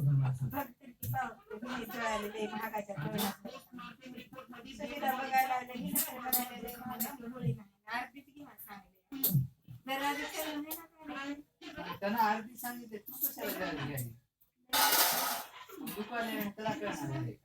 भरतील की पाव हे जळालेले महागाच्या तळणात सुविधा बघायला आले ही नसते बघायला महागाची मुली नाही अर्धीच किंमत सांगली जरा विचारून आहे ना काय त्यांना अर्धी सांगितले तू कशाला द्यायला घ्यायला दुकान आहे त्याला कळणार आहे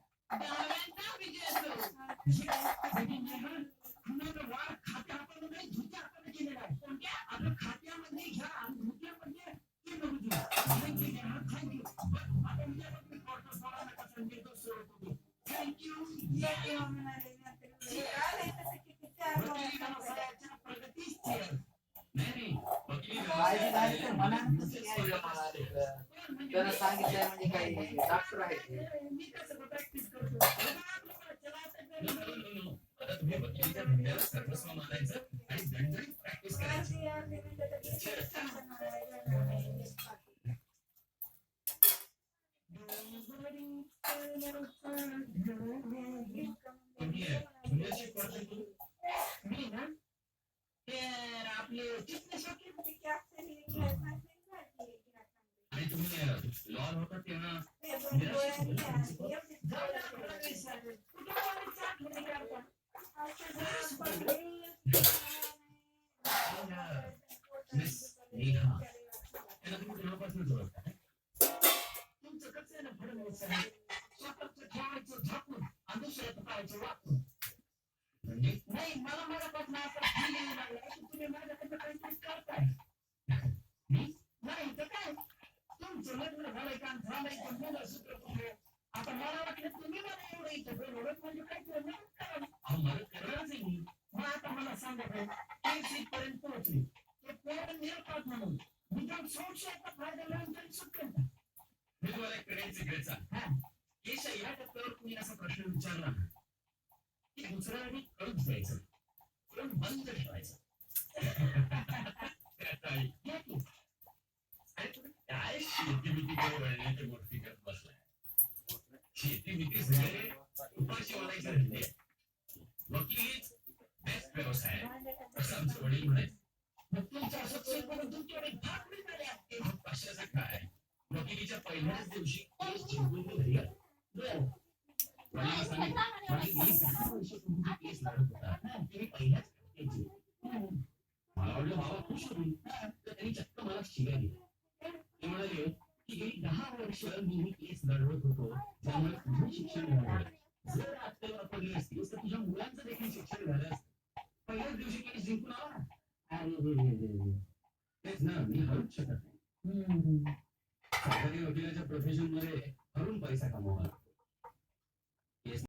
काळजी झाली तर मनानं कसं घ्यायचं मला त्यानं सांगितलंय म्हणजे काही डॉक्टर आहे तेच ना मी हरूच शकत नाही सरकारी वकिलाच्या प्रोफेशन मध्ये हरून पैसा कमवला